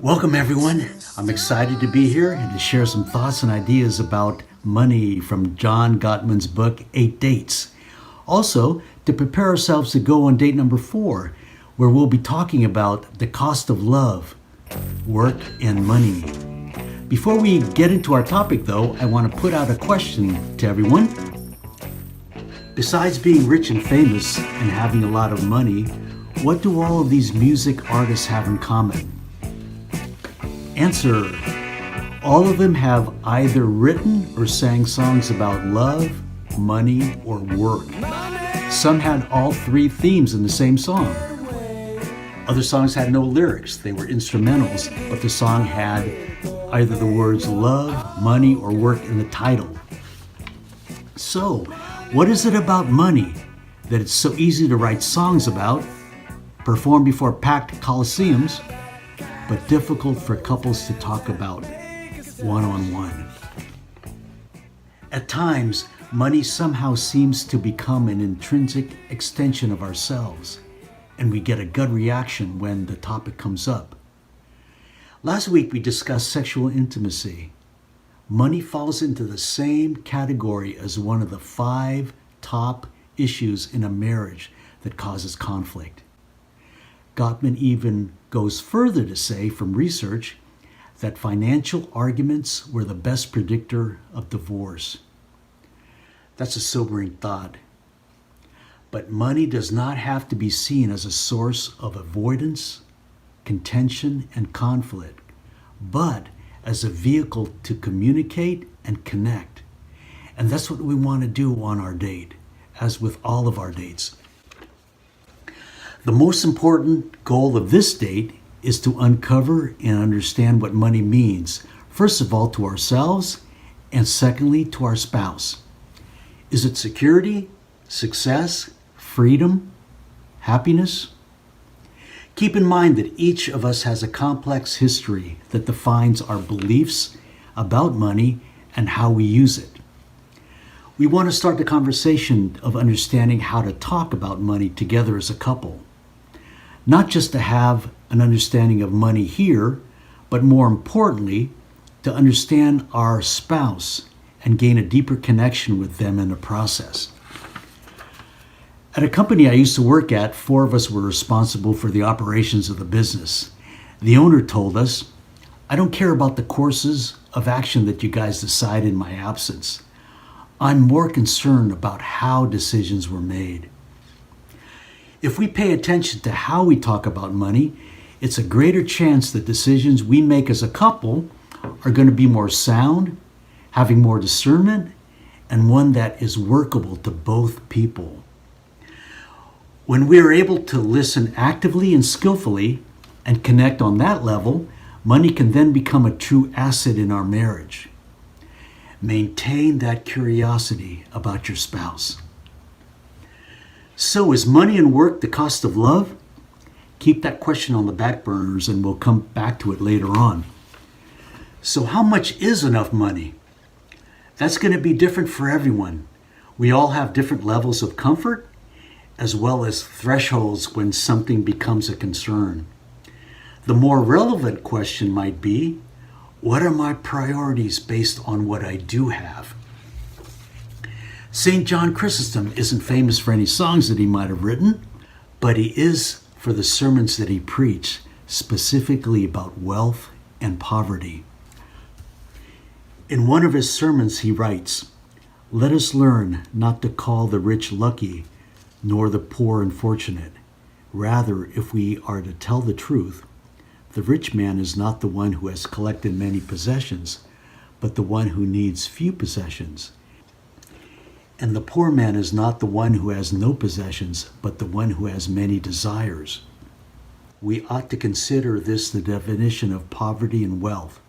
Welcome everyone. I'm excited to be here and to share some thoughts and ideas about money from John Gottman's book, 8 Dates. Also, to prepare ourselves to go on date number 4, where we'll be talking about the cost of love, work, and money. Before we get into our topic though, I want to put out a question to everyone. Besides being rich and famous and having a lot of money, what do all of these music artists have in common? Answer: all of them have either written or sang songs about love, money, or work. Some had all 3 themes in the same song. Other songs had no lyrics, they were instrumentals, but the song had either the words love, money, or work in the title. So, what is it about money that it's so easy to write songs about, perform before packed coliseums, but difficult for couples to talk about one-on-one? At times, money somehow seems to become an intrinsic extension of ourselves, and we get a gut reaction when the topic comes up. Last week we discussed sexual intimacy. Money falls into the same category as one of the 5 top issues in a marriage that causes conflict. Gottman even goes further to say from research that financial arguments were the best predictor of divorce. That's a sobering thought. But money does not have to be seen as a source of avoidance, contention, and conflict, but as a vehicle to communicate and connect. And that's what we want to do on our date, as with all of our dates. The most important goal of this date is to uncover and understand what money means, first of all to ourselves, and secondly to our spouse. Is it security, success, freedom, happiness? Keep in mind that each of us has a complex history that defines our beliefs about money and how we use it. We want to start the conversation of understanding how to talk about money together as a couple. Not just to have an understanding of money here, but more importantly, to understand our spouse and gain a deeper connection with them in the process. At a company I used to work at, 4 of us were responsible for the operations of the business. The owner told us, "I don't care about the courses of action that you guys decide in my absence. I'm more concerned about how decisions were made." If we pay attention to how we talk about money, it's a greater chance that decisions we make as a couple are going to be more sound, having more discernment, and one that is workable to both people. When we are able to listen actively and skillfully and connect on that level, money can then become a true asset in our marriage. Maintain that curiosity about your spouse. So, is money and work the cost of love? Keep that question on the back burners and we'll come back to it later on. So, how much is enough money? That's going to be different for everyone. We all have different levels of comfort as well as thresholds when something becomes a concern. The more relevant question might be, what are my priorities based on what I do have? St. John Chrysostom isn't famous for any songs that he might have written, but he is for the sermons that he preached, specifically about wealth and poverty. In one of his sermons he writes, "Let us learn not to call the rich lucky, nor the poor unfortunate. Rather, if we are to tell the truth, the rich man is not the one who has collected many possessions, but the one who needs few possessions. And the poor man is not the one who has no possessions, but the one who has many desires." We ought to consider this the definition of poverty and wealth.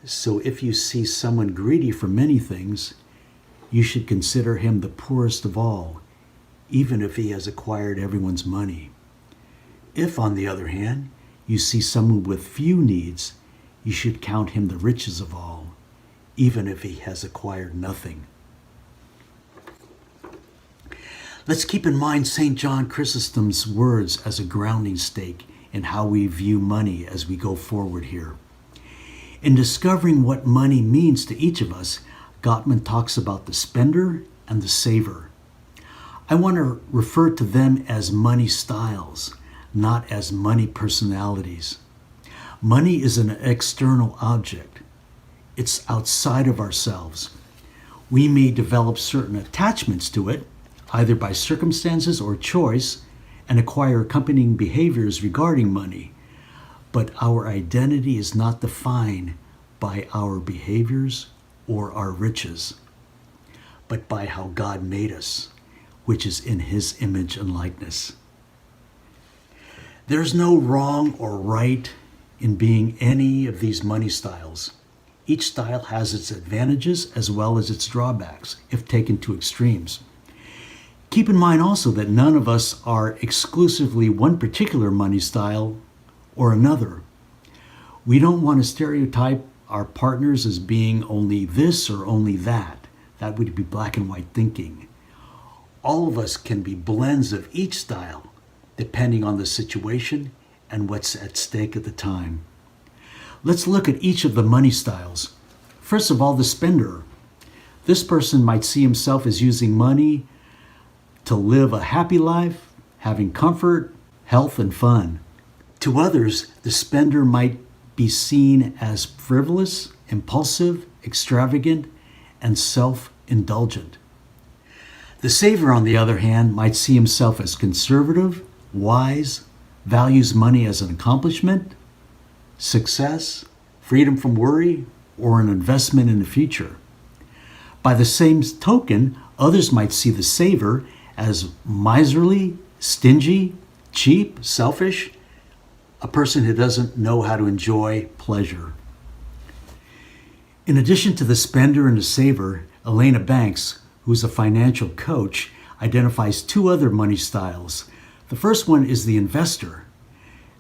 So if you see someone greedy for many things, you should consider him the poorest of all, even if he has acquired everyone's money. If, on the other hand, you see someone with few needs, you should count him the richest of all, even if he has acquired nothing. Let's keep in mind St. John Chrysostom's words as a grounding stake in how we view money as we go forward here. In discovering what money means to each of us, Gottman talks about the spender and the saver. I want to refer to them as money styles, not as money personalities. Money is an external object. It's outside of ourselves. We may develop certain attachments to it, either by circumstances or choice, and acquire accompanying behaviors regarding money. But our identity is not defined by our behaviors or our riches, but by how God made us, which is in His image and likeness. There's no wrong or right in being any of these money styles. Each style has its advantages as well as its drawbacks, if taken to extremes. Keep in mind also that none of us are exclusively one particular money style or another. We don't want to stereotype our partners as being only this or only that. That would be black and white thinking. All of us can be blends of each style, depending on the situation and what's at stake at the time. Let's look at each of the money styles. First of all, the spender. This person might see himself as using money to live a happy life, having comfort, health, and fun. To others, the spender might be seen as frivolous, impulsive, extravagant, and self-indulgent. The saver, on the other hand, might see himself as conservative, wise, values money as an accomplishment, success, freedom from worry, or an investment in the future. By the same token, others might see the saver as miserly, stingy, cheap, selfish, a person who doesn't know how to enjoy pleasure. In addition to the spender and the saver, Elena Banks, who's a financial coach, identifies two other money styles. The first one is the investor.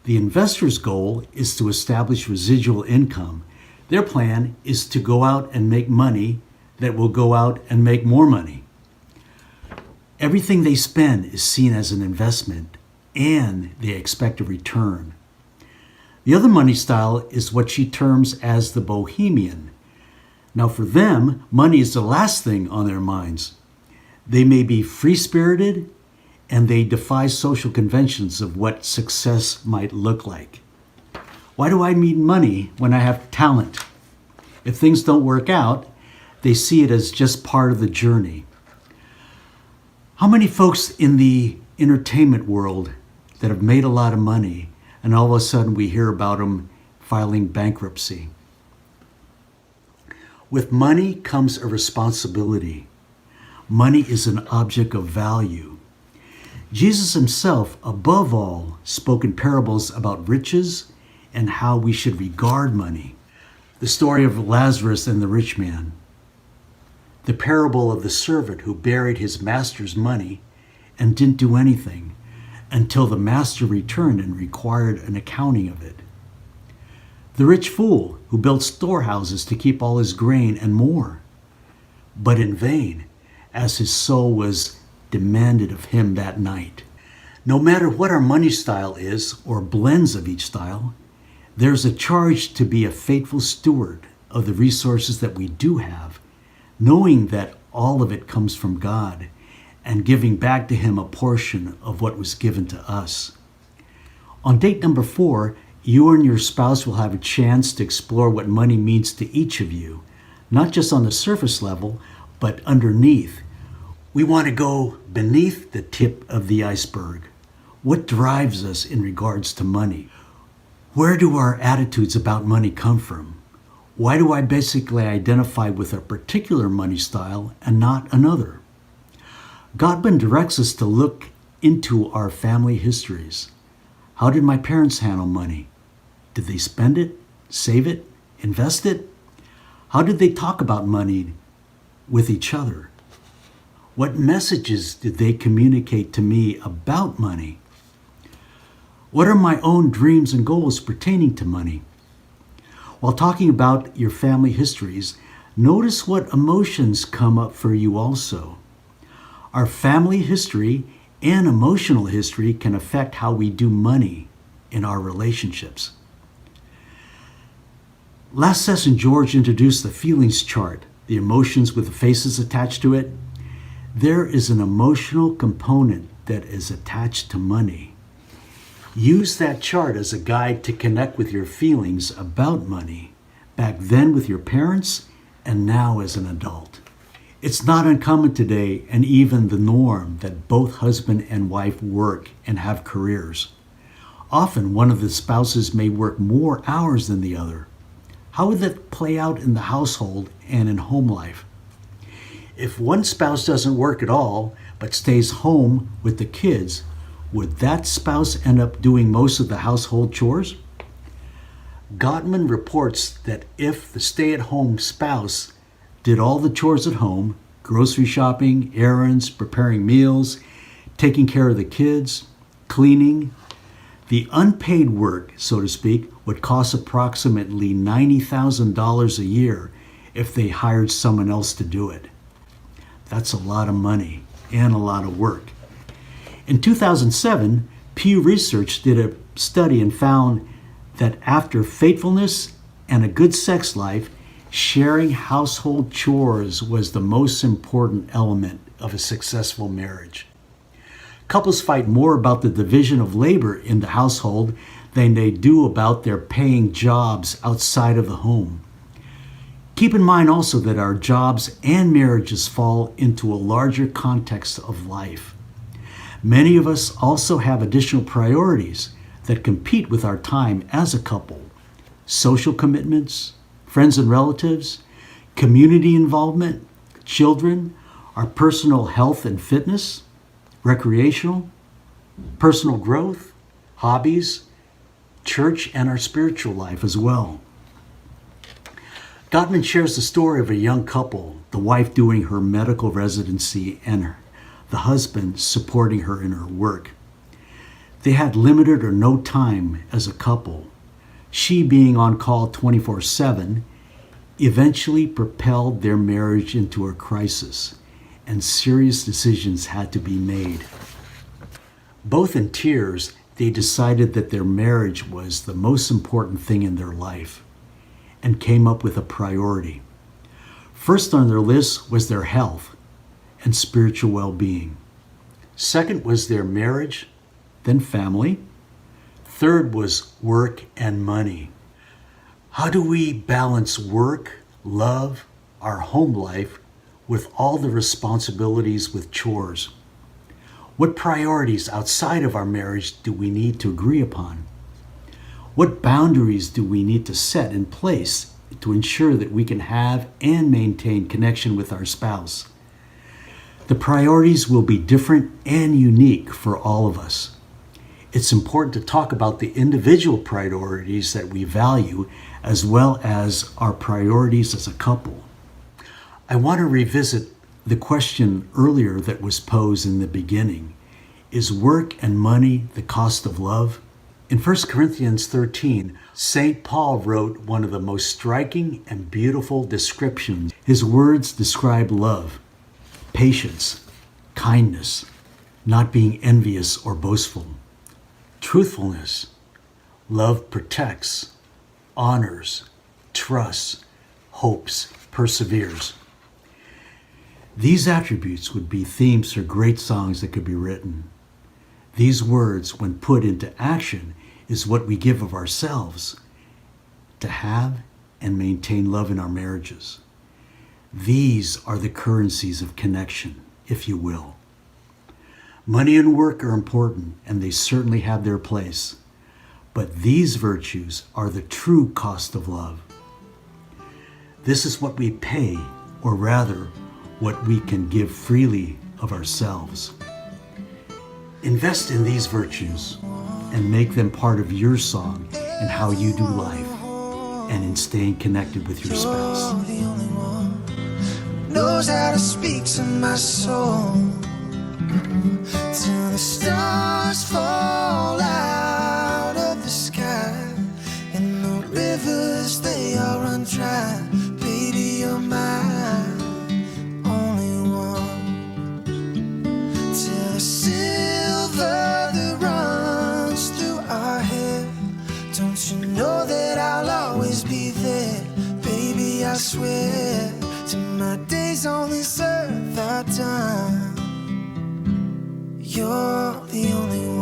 The investor's goal is to establish residual income. Their plan is to go out and make money that will go out and make more money. Everything they spend is seen as an investment, and they expect a return. The other money style is what she terms as the bohemian. Now for them, money is the last thing on their minds. They may be free-spirited, and they defy social conventions of what success might look like. Why do I need money when I have talent? If things don't work out, they see it as just part of the journey. How many folks in the entertainment world that have made a lot of money, and all of a sudden we hear about them filing bankruptcy? With money comes a responsibility. Money is an object of value. Jesus himself, above all, spoke in parables about riches and how we should regard money. The story of Lazarus and the rich man. The parable of the servant who buried his master's money and didn't do anything until the master returned and required an accounting of it. The rich fool who built storehouses to keep all his grain and more, but in vain, as his soul was demanded of him that night. No matter what our money style is, or blends of each style, there's a charge to be a faithful steward of the resources that we do have, knowing that all of it comes from God, and giving back to Him a portion of what was given to us. On date number 4, you and your spouse will have a chance to explore what money means to each of you, not just on the surface level, but underneath. We want to go beneath the tip of the iceberg. What drives us in regards to money? Where do our attitudes about money come from? Why do I basically identify with a particular money style and not another? Gottman directs us to look into our family histories. How did my parents handle money? Did they spend it, save it, invest it? How did they talk about money with each other? What messages did they communicate to me about money? What are my own dreams and goals pertaining to money? While talking about your family histories, notice what emotions come up for you also. Our family history and emotional history can affect how we do money in our relationships. Last session, George introduced the feelings chart, the emotions with the faces attached to it. There is an emotional component that is attached to money. Use that chart as a guide to connect with your feelings about money, back then with your parents and now as an adult. It's not uncommon today and even the norm that both husband and wife work and have careers. Often one of the spouses may work more hours than the other. How would that play out in the household and in home life? If one spouse doesn't work at all but stays home with the kids, would that spouse end up doing most of the household chores? Gottman reports that if the stay-at-home spouse did all the chores at home, grocery shopping, errands, preparing meals, taking care of the kids, cleaning, the unpaid work, so to speak, would cost approximately $90,000 a year if they hired someone else to do it. That's a lot of money and a lot of work. In 2007, Pew Research did a study and found that after faithfulness and a good sex life, sharing household chores was the most important element of a successful marriage. Couples fight more about the division of labor in the household than they do about their paying jobs outside of the home. Keep in mind also that our jobs and marriages fall into a larger context of life. Many of us also have additional priorities that compete with our time as a couple: social commitments, friends and relatives, community involvement, children, our personal health and fitness, recreational, personal growth, hobbies, church, and our spiritual life as well. Gottman shares the story of a young couple, the wife doing her medical residency and the husband supporting her in her work. They had limited or no time as a couple. She, being on call 24/7, eventually propelled their marriage into a crisis, and serious decisions had to be made. Both in tears, they decided that their marriage was the most important thing in their life and came up with a priority. First on their list was their health and spiritual well-being. Second was their marriage, then family. Third was work and money. How do we balance work, love, our home life with all the responsibilities with chores? What priorities outside of our marriage do we need to agree upon? What boundaries do we need to set in place to ensure that we can have and maintain connection with our spouse? The priorities will be different and unique for all of us. It's important to talk about the individual priorities that we value as well as our priorities as a couple. I want to revisit the question earlier that was posed in the beginning. Is work and money the cost of love? In 1 Corinthians 13, St. Paul wrote one of the most striking and beautiful descriptions. His words describe love: patience, kindness, not being envious or boastful, truthfulness. Love protects, honors, trusts, hopes, perseveres. These attributes would be themes for great songs that could be written. These words, when put into action, is what we give of ourselves to have and maintain love in our marriages. These are the currencies of connection, if you will. Money and work are important, and they certainly have their place. But these virtues are the true cost of love. This is what we pay, or rather, what we can give freely of ourselves. Invest in these virtues and make them part of your song and how you do life and in staying connected with your spouse. You're the only one who knows how to speak to my soul till the stars fall out of the sky and the rivers, they all run dry. Baby, you're my only one till the silver that runs through our hair swear to my days on this earth are done. You're the only one